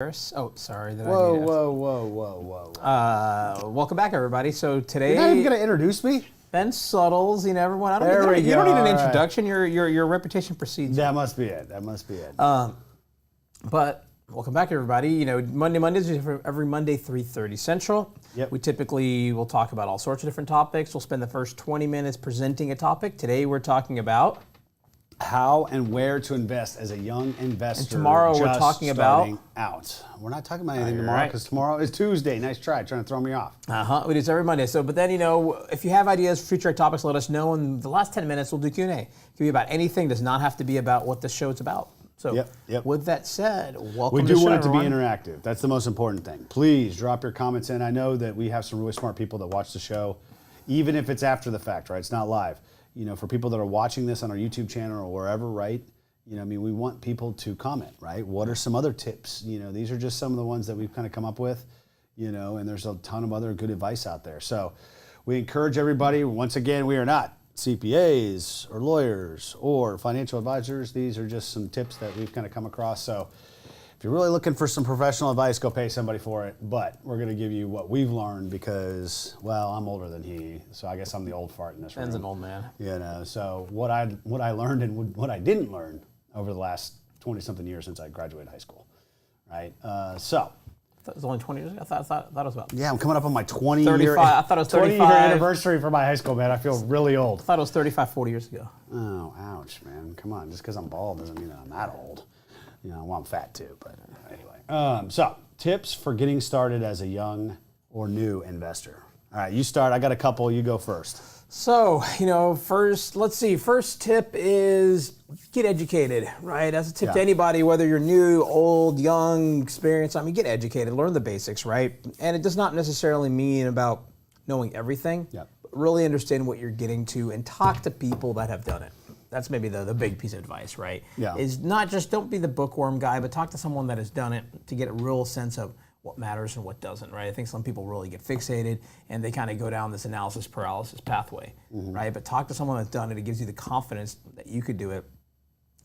Oh, sorry. Whoa. Welcome back, everybody. So today, You're not even going to introduce me? Ben Suttles, everyone. You don't need an introduction. Your reputation precedes you. That must be it. But welcome back, everybody. Mondays every Monday, 3:30 Central. Yep. We typically will talk about all sorts of different topics. We'll spend the first 20 minutes presenting a topic. Today, we're talking about how and where to invest as a young investor. And tomorrow we're talking about out. We're not talking about anything tomorrow because tomorrow is Tuesday. Nice try, trying to throw me off. We do this every Monday. But then if you have ideas for future topics, let us know. In the last 10 minutes, we'll do Q&A. It can be about anything. Does not have to be about what the show is about. So with that said, welcome. We do want it to be interactive. That's the most important thing. Please drop your comments in. I know that we have some really smart people that watch the show, even if it's after the fact, right? It's not live. For people that are watching this on our YouTube channel or wherever, right? We want people to comment, right? What are some other tips? These are just some of the ones that we've kind of come up with, and there's a ton of other good advice out there. So we encourage everybody, once again, we are not CPAs or lawyers or financial advisors. These are just some tips that we've kind of come across. So if you're really looking for some professional advice, go pay somebody for it. But we're going to give you what we've learned because, well, I'm older than he, so I guess I'm the old fart in this room. Ben's an old man. So what I learned and what I didn't learn over the last 20-something years since I graduated high school, right? It was only 20 years ago? I thought it was about... Yeah, I'm coming up on my 20-year I thought it was 35. 20-year anniversary for my high school, man. I feel really old. I thought it was 35, 40 years ago. Oh, ouch, man. Come on. Just because I'm bald doesn't mean that I'm that old. Well, I'm fat too, but anyway. So, tips for getting started as a young or new investor. All right, you start. I got a couple. You go first. So, first tip is get educated, right? As a tip to anybody, whether you're new, old, young, experienced, get educated, learn the basics, right? And it does not necessarily mean about knowing everything, but really understand what you're getting to and talk to people that have done it. That's maybe the big piece of advice, right? Yeah. Is not just don't be the bookworm guy, but talk to someone that has done it to get a real sense of what matters and what doesn't, right? I think some people really get fixated and they kind of go down this analysis paralysis pathway, right? But talk to someone that's done it. It gives you the confidence that you could do it.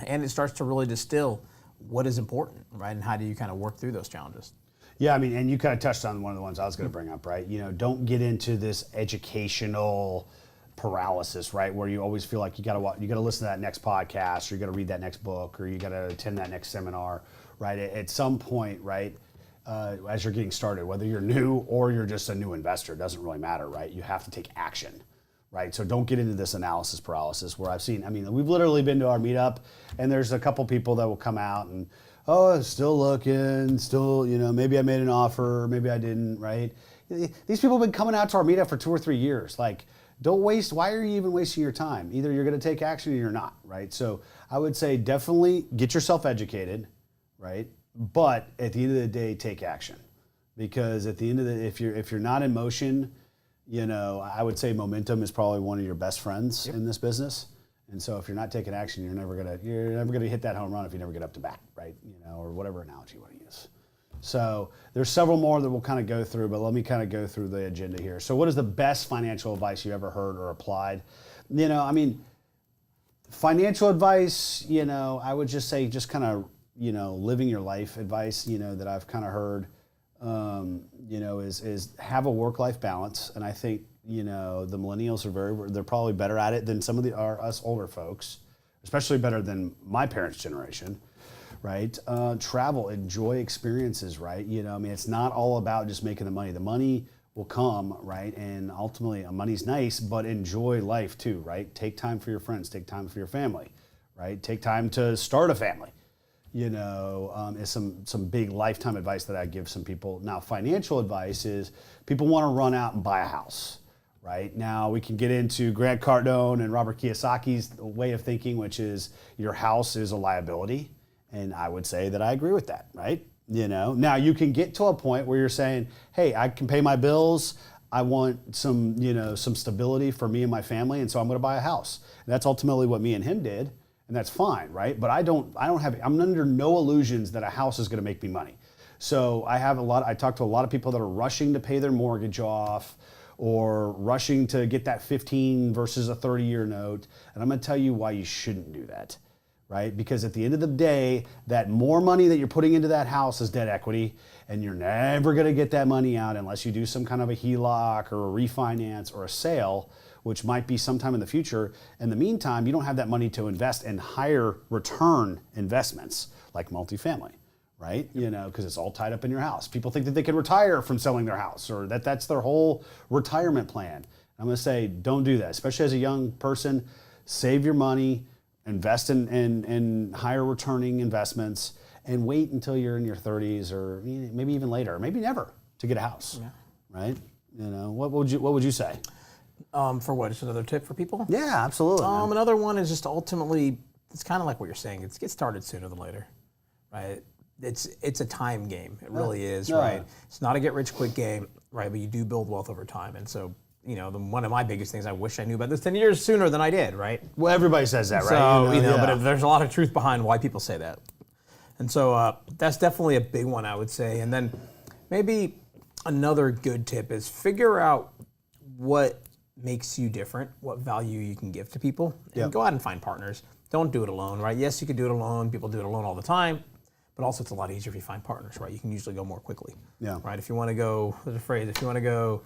And it starts to really distill what is important, right? And how do you kind of work through those challenges? Yeah, and you kind of touched on one of the ones I was going to bring up, right? Don't get into this educational paralysis, right? Where you always feel like you got to listen to that next podcast, or you got to read that next book, or you got to attend that next seminar, right? At some point, right, as you're getting started, whether you're new or you're just a new investor, it doesn't really matter, right? You have to take action, right? So don't get into this analysis paralysis where we've literally been to our meetup, and there's a couple people that will come out and, still looking, maybe I made an offer, maybe I didn't, right? These people have been coming out to our meetup for 2 or 3 years, like. Why are you even wasting your time? Either you're going to take action or you're not, right? So I would say definitely get yourself educated, right? But at the end of the day, take action. Because at the end of if you're not in motion, I would say momentum is probably one of your best friends in this business. And so if you're not taking action, you're never gonna hit that home run if you never get up to bat, right? Or whatever analogy you want to use. So there's several more that we'll kind of go through, but let me kind of go through the agenda here. So what is the best financial advice you ever heard or applied? Financial advice, I would just say just kind of, living your life advice, that I've kind of heard, is have a work-life balance. And I think, the millennials they're probably better at it than some of us older folks, especially better than my parents' generation. Right? Travel, enjoy experiences, right? It's not all about just making the money. The money will come, right? And ultimately, money's nice, but enjoy life too, right? Take time for your friends, take time for your family, right? Take time to start a family, is some big lifetime advice that I give some people. Now, financial advice is people want to run out and buy a house, right? Now, we can get into Grant Cardone and Robert Kiyosaki's way of thinking, which is your house is a liability. And I would say that I agree with that, right? Now you can get to a point where you're saying, hey, I can pay my bills. I want some stability for me and my family. And so I'm going to buy a house. And that's ultimately what me and him did. And that's fine, right? But I'm under no illusions that a house is going to make me money. So I talk to a lot of people that are rushing to pay their mortgage off or rushing to get that 15 versus a 30-year note. And I'm going to tell you why you shouldn't do that. right? Because at the end of the day, that more money that you're putting into that house is debt equity, and you're never going to get that money out unless you do some kind of a HELOC or a refinance or a sale, which might be sometime in the future. In the meantime, you don't have that money to invest in higher return investments like multifamily, right? You know, because it's all tied up in your house. People think that they can retire from selling their house, or that that's their whole retirement plan. I'm going to say, don't do that, especially as a young person. Save your money, invest in higher returning investments, and wait until you're in your 30s or maybe even later, maybe never, to get a house, right? You know, what would you say? For what? Just another tip for people? Yeah, absolutely. Another one is just ultimately, it's kind of like what you're saying. It's get started sooner than later, right? It's a time game. It really is, right? It's not a get rich quick game, right? But you do build wealth over time, and so. You know, one of my biggest things, I wish I knew about this 10 years sooner than I did, right? Well, everybody says that, right? So, but there's a lot of truth behind why people say that. And so that's definitely a big one, I would say. And then maybe another good tip is figure out what makes you different, what value you can give to people, and go out and find partners. Don't do it alone, right? Yes, you can do it alone. People do it alone all the time. But also, it's a lot easier if you find partners, right? You can usually go more quickly, right? If you want to go, there's a phrase, if you want to go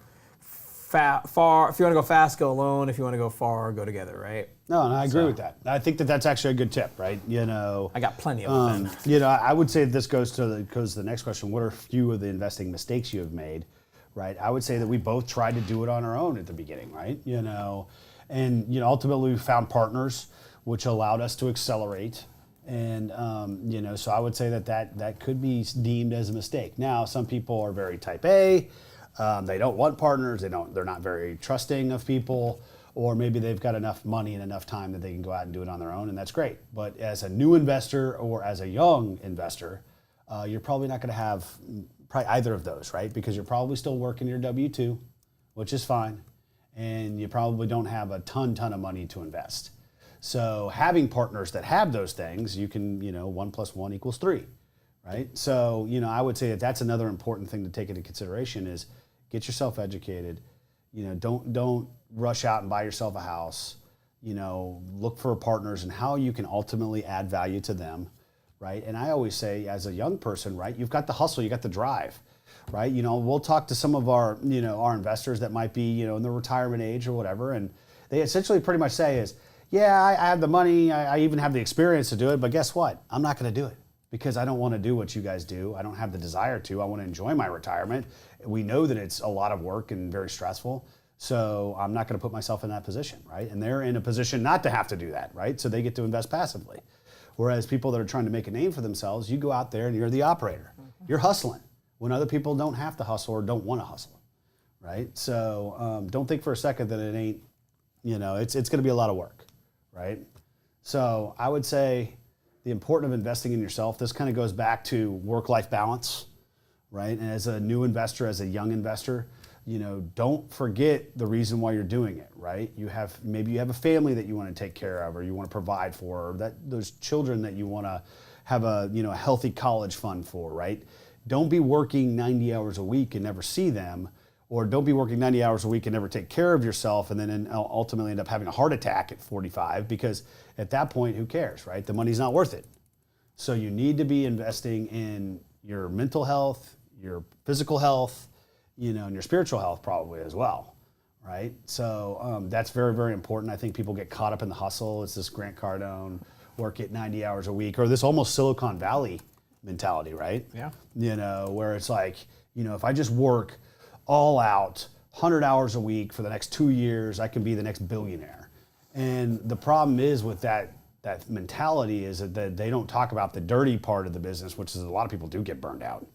far, if you want to go fast, go alone. If you want to go far, go together, right? No, and I agree with that. I think that that's actually a good tip, right? You know, I got plenty of them. You know, I would say this goes to the next question. What are a few of the investing mistakes you have made, right? I would say that we both tried to do it on our own at the beginning, right? You know, and ultimately we found partners, which allowed us to accelerate. And you know, so I would say that could be deemed as a mistake. Now, some people are very type A. They don't want partners. They're not very trusting of people, or maybe they've got enough money and enough time that they can go out and do it on their own, and that's great. But as a new investor or as a young investor, you're probably not going to have either of those, right? Because you're probably still working your W-2, which is fine, and you probably don't have a ton of money to invest. So having partners that have those things, you can, 1 + 1 = 3, right? So, I would say that that's another important thing to take into consideration is get yourself educated. Don't rush out and buy yourself a house. Look for partners and how you can ultimately add value to them, right? And I always say, as a young person, right, you've got the hustle, you got the drive, right? We'll talk to some of our, our investors that might be, in the retirement age or whatever, and they essentially pretty much say is, yeah, I have the money, I even have the experience to do it, but guess what? I'm not going to do it because I don't want to do what you guys do. I don't have the desire to. I want to enjoy my retirement. We know that it's a lot of work and very stressful, so I'm not going to put myself in that position, right? And they're in a position not to have to do that, right? So they get to invest passively. Whereas people that are trying to make a name for themselves, you go out there and you're the operator. You're hustling when other people don't have to hustle or don't want to hustle, right? So don't think for a second that it ain't, it's going to be a lot of work, right? So I would say the importance of investing in yourself, this kind of goes back to work-life balance, right? And as a new investor, as a young investor, don't forget the reason why you're doing it, right? Maybe you have a family that you want to take care of, or you want to provide for, or those children that you want to have a healthy college fund for, right? Don't be working 90 hours a week and never see them, or don't be working 90 hours a week and never take care of yourself and then ultimately end up having a heart attack at 45, because at that point, who cares, right? The money's not worth it. So you need to be investing in your mental health, your physical health, and your spiritual health probably as well, right? So that's very, very important. I think people get caught up in the hustle. It's this Grant Cardone, work at 90 hours a week, or this almost Silicon Valley mentality, right? Yeah. Where it's like, if I just work all out 100 hours a week for the next 2 years, I can be the next billionaire. And the problem is with that mentality is that they don't talk about the dirty part of the business, which is a lot of people do get burned out.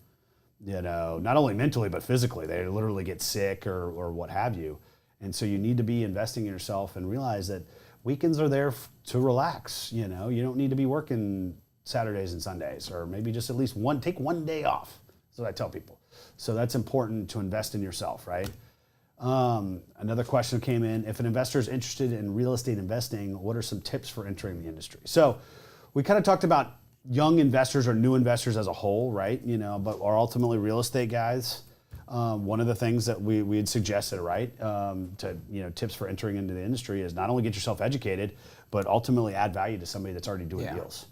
Not only mentally, but physically. They literally get sick or what have you. And so you need to be investing in yourself and realize that weekends are there to relax. You don't need to be working Saturdays and Sundays, or maybe just at least take one day off. That's what I tell people. So that's important to invest in yourself, right? Another question came in. If an investor is interested in real estate investing, what are some tips for entering the industry? So we kind of talked about young investors or new investors as a whole, right? But are ultimately real estate guys. one of the things that we had suggested, right, to tips for entering into the industry is not only get yourself educated, but ultimately add value to somebody that's already doing deals.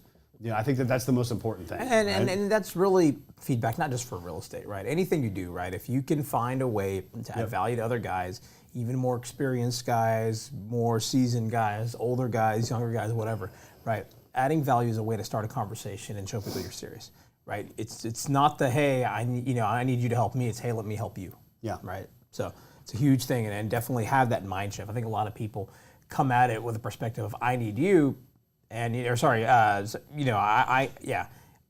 I think that's the most important thing. And that's really feedback, not just for real estate, right? Anything you do, right? If you can find a way to add value to other guys, even more experienced guys, more seasoned guys, older guys, younger guys, whatever, right? Adding value is a way to start a conversation and show people you're serious, right? It's not the, hey, I need you to help me. It's, hey, let me help you. Yeah. Right? So it's a huge thing, and definitely have that mind shift. I think a lot of people come at it with a perspective of, I need you, and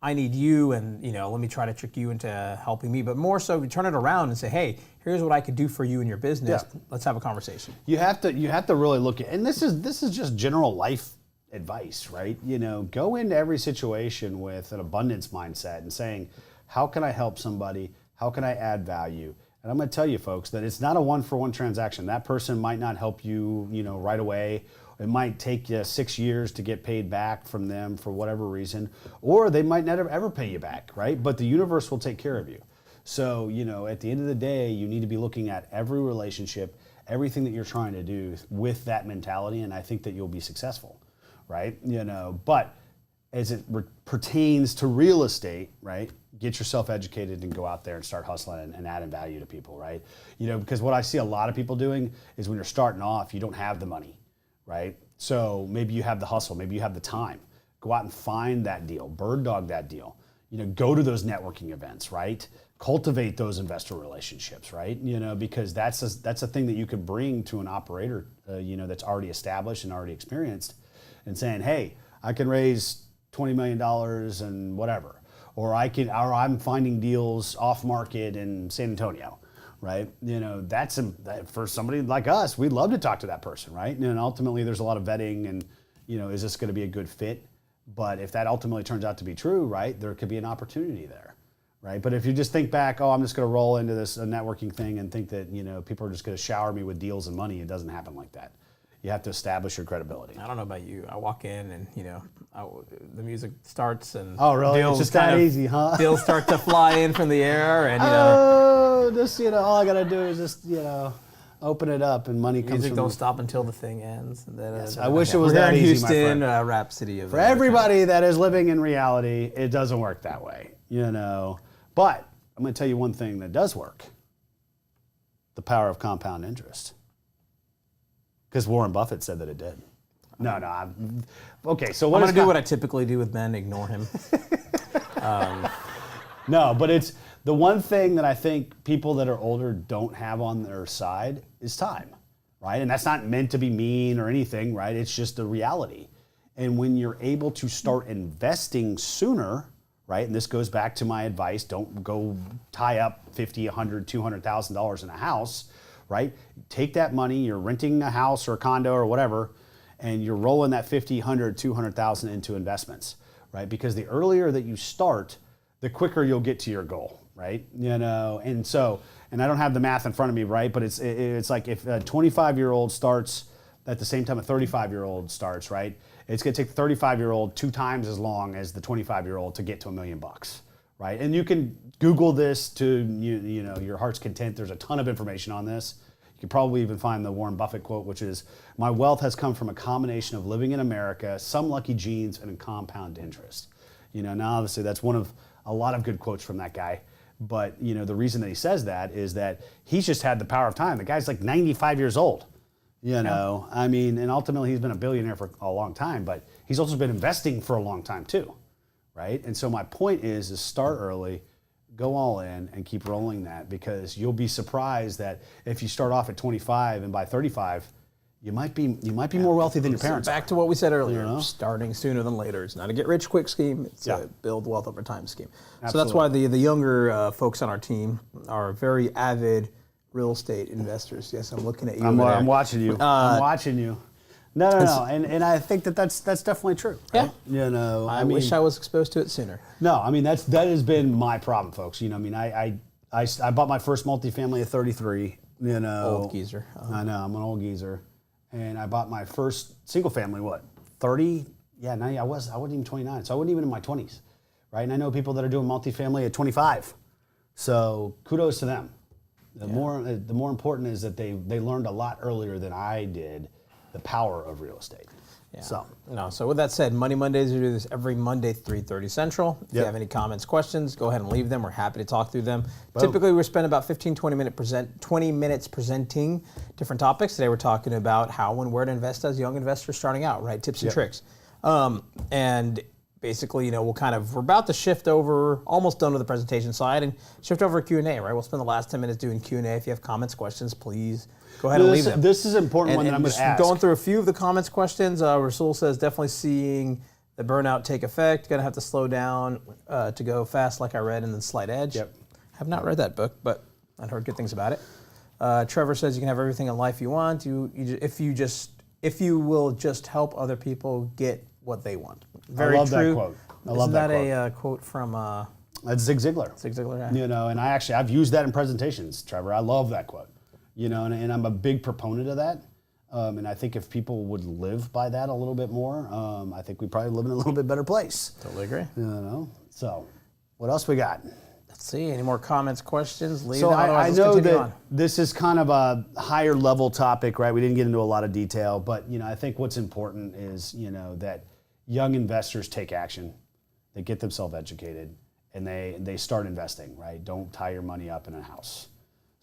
I need you, and let me try to trick you into helping me. But more so, we turn it around and say, hey, here's what I could do for you in your business. Yeah. Let's have a conversation. You have to really look at, and this is just general life advice, right? Go into every situation with an abundance mindset and saying, how can I help somebody? How can I add value? And I'm going to tell you, folks, that it's not a one-for-one transaction. That person might not help you, right away. It might take you 6 years to get paid back from them for whatever reason, or they might never ever pay you back, right? But the universe will take care of you. So, at the end of the day, you need to be looking at every relationship, everything that you're trying to do with that mentality, and I think that you'll be successful, right? But as it pertains to real estate, right? Get yourself educated and go out there and start hustling and adding value to people, right? Because what I see a lot of people doing is when you're starting off, you don't have the money. Right? So maybe you have the hustle, maybe you have the time. Go out and find that deal, bird dog that deal. Go to those networking events, right? Cultivate those investor relationships, right? Because that's a thing that you could bring to an operator, that's already established and already experienced, and saying, hey, I can raise $20 million and whatever, or I'm finding deals off market in San Antonio. Right? That's for somebody like us, we'd love to talk to that person, right? And ultimately there's a lot of vetting and, is this going to be a good fit? But if that ultimately turns out to be true, right, there could be an opportunity there, right? But if you just think back, I'm just going to roll into this networking thing and think that, people are just going to shower me with deals and money, it doesn't happen like that. You have to establish your credibility. I don't know about you. I walk in and, the music starts and oh, really? It's just that easy, huh? Deals start to fly in from the air and, just, all I got to do is just, open it up and money comes music don't stop until the thing ends. And then, yes, I wish it was that easy, Houston, my friend. Rhapsody of For everybody that is living in reality, it doesn't work that way, But I'm going to tell you one thing that does work. The power of compound interest. Because Warren Buffett said that it did. No. Okay, so what I'm going to do what I typically do with men, ignore him. No, but it's the one thing that I think people that are older don't have on their side is time, right? And that's not meant to be mean or anything, right? It's just the reality. And when you're able to start investing sooner, right? And this goes back to my advice, don't go tie up $50, $100, $200,000 in a house, right? Take that money, you're renting a house or a condo or whatever, and you're rolling that 50, 100, 200,000 into investments, right? Because the earlier that you start, the quicker you'll get to your goal, right? And I don't have the math in front of me, right? But it's like if a 25-year-old starts at the same time a 35-year-old starts, right? It's going to take the 35-year-old 2 times as long as the 25-year-old to get to $1 million, right? And you can Google this to your heart's content. There's a ton of information on this. You could probably even find the Warren Buffett quote, which is, "My wealth has come from a combination of living in America, some lucky genes, and compound interest." Now obviously that's one of a lot of good quotes from that guy. But the reason that he says that is that he's just had the power of time. The guy's like 95 years old. I mean, and ultimately he's been a billionaire for a long time, but he's also been investing for a long time too, right? And so my point is start early, go all in, and keep rolling that, because you'll be surprised that if you start off at 25 and by 35, you might be more wealthy than your parents. Back to what we said earlier, starting sooner than later. It's not a get-rich-quick scheme. It's a build wealth over time scheme. Absolutely. So that's why the younger folks on our team are very avid real estate investors. Yes, I'm looking at you. I'm watching you. I'm watching you. No. And I think that's definitely true. Right? Yeah. I wish I was exposed to it sooner. No, I mean that has been my problem, folks. I bought my first multifamily at 33. Old geezer. I know, I'm an old geezer. And I bought my first single family, 30? Yeah, I wasn't even 29, so I wasn't even in my 20s, right? And I know people that are doing multifamily at 25. So kudos to them, The more important is that they learned a lot earlier than I did the power of real estate. Yeah. So with that said, Money Mondays, we do this every Monday, 3:30 Central. If you have any comments, questions, go ahead and leave them. We're happy to talk through them. Boom. Typically, we spend about 20 minutes presenting different topics. Today, we're talking about how and where to invest as young investors starting out, right? Tips and tricks. And basically, we're about to shift over, almost done with the presentation side, and shift over to Q&A, right? We'll spend the last 10 minutes doing Q&A. If you have comments, questions, please go ahead and leave them. This is an important one that I'm going to ask. Going through a few of the comments, questions. Rasul says, definitely seeing the burnout take effect. Going to have to slow down to go fast like I read in The Slight Edge. Yep. Have not read that book, but I've heard good things about it. Trevor says, you can have everything in life you want if you will just help other people get what they want. Very I love true. that quote. I love that quote. Isn't that a quote from... That's Zig Ziglar. Zig Ziglar, yeah. And I've used that in presentations, Trevor. I love that quote. And I'm a big proponent of that. And I think if people would live by that a little bit more, I think we probably live in a little bit better place. Totally agree. So what else we got? Let's see. Any more comments, questions? So I know that this is kind of a higher level topic, right? We didn't get into a lot of detail, but I think what's important is that young investors take action, they get themselves educated, and they start investing, right? Don't tie your money up in a house.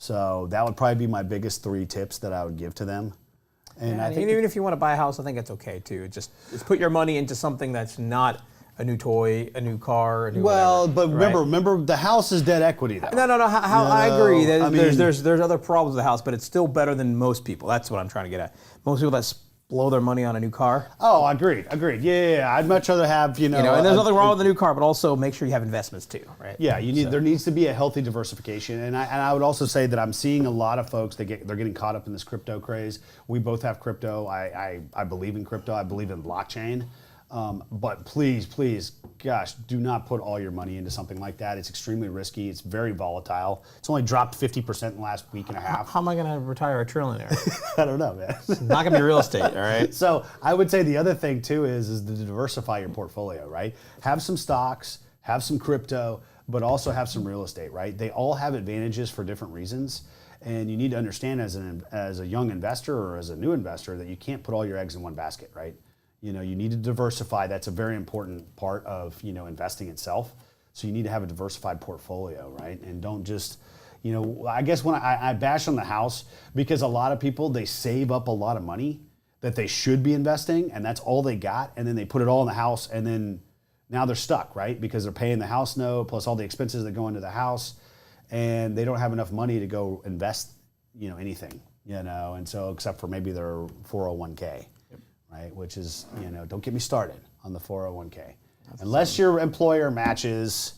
So that would probably be my biggest 3 tips that I would give to them. And I think even if you want to buy a house, I think it's okay too. Just put your money into something that's not a new toy, a new car, a new whatever, but remember, the house is dead equity though. No. I agree. There's other problems with the house, but it's still better than most people. That's what I'm trying to get at. Most people that blow their money on a new car. Oh, agreed. Yeah. I'd much rather have, and there's nothing wrong with a new car, but also make sure you have investments too, right? Yeah, there needs to be a healthy diversification. And I would also say that I'm seeing a lot of folks they're getting caught up in this crypto craze. We both have crypto. I believe in crypto. I believe in blockchain. But please, gosh, do not put all your money into something like that. It's extremely risky. It's very volatile. It's only dropped 50% in the last week and a half. How am I going to retire a trillionaire? I don't know, man. It's not going to be real estate, all right? So I would say the other thing too is to diversify your portfolio, right? Have some stocks, have some crypto, but also have some real estate, right? They all have advantages for different reasons. And you need to understand as a young investor or as a new investor that you can't put all your eggs in one basket, right? You need to diversify. That's a very important part of, investing itself. So you need to have a diversified portfolio, right? And don't just, I guess when I bash on the house because a lot of people, they save up a lot of money that they should be investing and that's all they got. And then they put it all in the house and then now they're stuck, right? Because they're paying the house note plus all the expenses that go into the house and they don't have enough money to go invest, anything, and so except for maybe their 401k. Right, which is, don't get me started on the 401k. Unless your employer matches,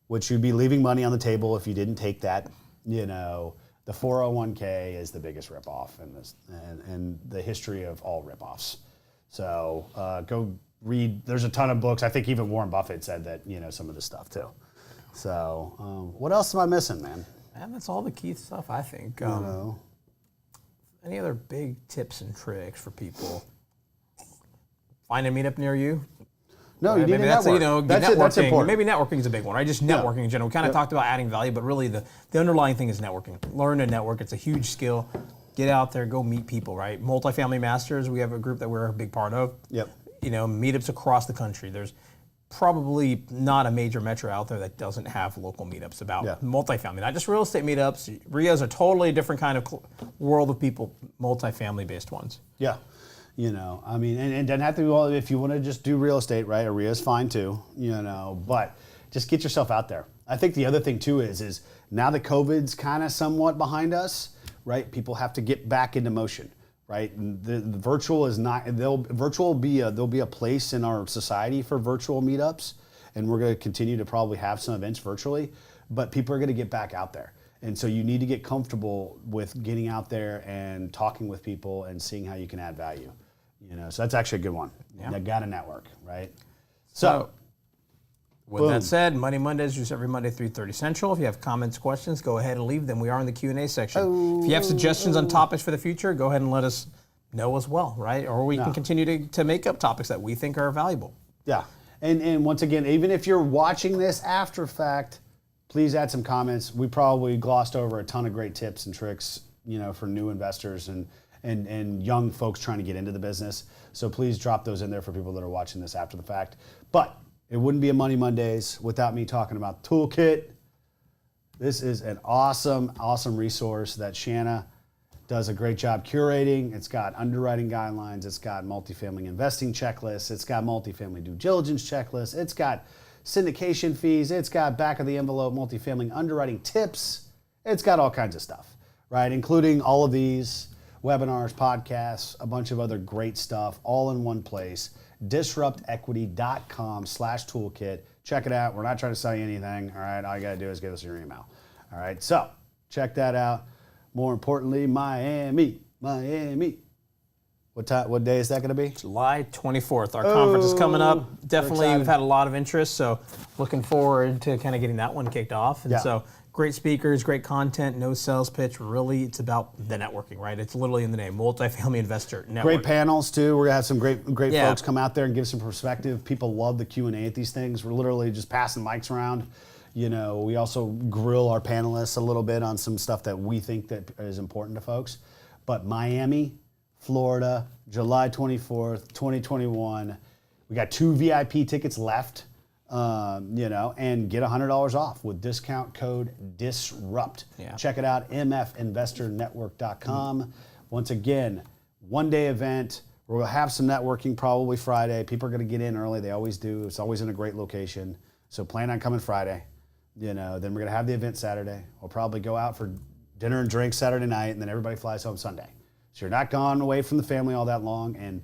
which you'd be leaving money on the table if you didn't take that, the 401k is the biggest ripoff in the history of all ripoffs. So go read, there's a ton of books. I think even Warren Buffett said that, some of this stuff too. So what else am I missing, man? Man, that's all the key stuff, I think. Any other big tips and tricks for people? Find a meetup near you. No, you need to network. That's important. Maybe networking is a big one, right? Just networking in general. We kind of talked about adding value, but really the underlying thing is networking. Learn to network. It's a huge skill. Get out there, go meet people, right? Multifamily Masters, we have a group that we're a big part of. Yep. Meetups across the country. There's probably not a major metro out there that doesn't have local meetups about multifamily. Not just real estate meetups. RIAs are totally a different kind of world of people, multifamily based ones. Yeah. And it doesn't have to be all, if you want to just do real estate, right? A RIA is fine too, but just get yourself out there. I think the other thing too is now that COVID's kind of somewhat behind us, right? People have to get back into motion, right? And the virtual is not, there'll be a place in our society for virtual meetups, and we're going to continue to probably have some events virtually, but people are going to get back out there. And so you need to get comfortable with getting out there and talking with people and seeing how you can add value. So that's actually a good one. Yeah. You got to network, right? So with that said, Money Mondays, just every Monday, 3:30 Central. If you have comments, questions, go ahead and leave them. We are in the Q&A section. If you have suggestions on topics for the future, go ahead and let us know as well, right? Or we can continue to make up topics that we think are valuable. Yeah. And once again, even if you're watching this after fact, please add some comments. We probably glossed over a ton of great tips and tricks, for new investors and young folks trying to get into the business. So please drop those in there for people that are watching this after the fact. But it wouldn't be a Money Mondays without me talking about Toolkit. This is an awesome, awesome resource that Shanna does a great job curating. It's got underwriting guidelines. It's got multifamily investing checklists. It's got multifamily due diligence checklists. It's got syndication fees. It's got back of the envelope multifamily underwriting tips. It's got all kinds of stuff, right? Including all of these webinars, podcasts, a bunch of other great stuff, all in one place. DisruptEquity.com/toolkit. Check it out. We're not trying to sell you anything, all right? All you got to do is give us your email, all right? So check that out. More importantly, Miami. What day is that going to be? July 24th. Our conference is coming up. Definitely, we've had a lot of interest, so looking forward to kind of getting that one kicked off. And so great speakers, great content, no sales pitch. Really, it's about the networking, right? It's literally in the name, Multifamily Investor Network. Great panels, too. We're going to have some great folks come out there and give some perspective. People love the Q&A at these things. We're literally just passing mics around. We also grill our panelists a little bit on some stuff that we think that is important to folks. But Miami, Florida, July 24th, 2021. We got 2 VIP tickets left, and get $100 off with discount code DISRUPT. Yeah. Check it out, mfinvestornetwork.com. Once again, one-day event. We'll have some networking probably Friday. People are going to get in early. They always do. It's always in a great location. So plan on coming Friday. Then we're going to have the event Saturday. We'll probably go out for dinner and drinks Saturday night, and then everybody flies home Sunday. So you're not gone away from the family all that long. And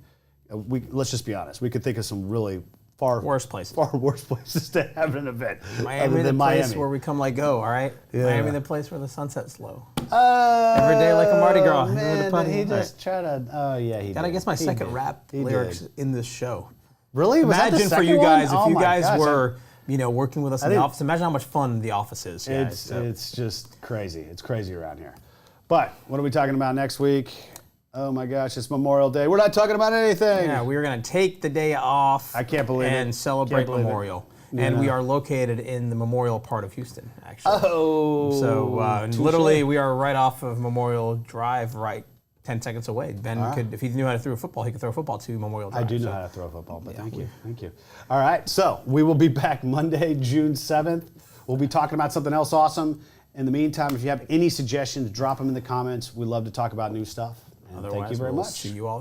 let's just be honest, we could think of some really far worse places to have an event. Miami, the place where we come like go, all right? Yeah. Miami, the place where the sunset's slow. Every day like a Mardi Gras. Man, he just tried to, he Gotta guess my second rap lyrics in this show. Really? Imagine for you guys, if you guys were... working with us in the office. Imagine how much fun the office is. It's just crazy. It's crazy around here. But what are we talking about next week? Oh my gosh, it's Memorial Day. We're not talking about anything. Yeah, we are going to take the day off. I can't believe it. And celebrate Memorial. And we are located in the Memorial part of Houston, actually. Oh. So literally, we are right off of Memorial Drive, right 10 seconds away. Ben could, if he knew how to throw a football, he could throw a football to Memorial Drive. I do know how to throw a football, but thank you. All right, so we will be back Monday, June 7th. We'll be talking about something else awesome. In the meantime, if you have any suggestions, drop them in the comments. We love to talk about new stuff. And thank you very much. See you all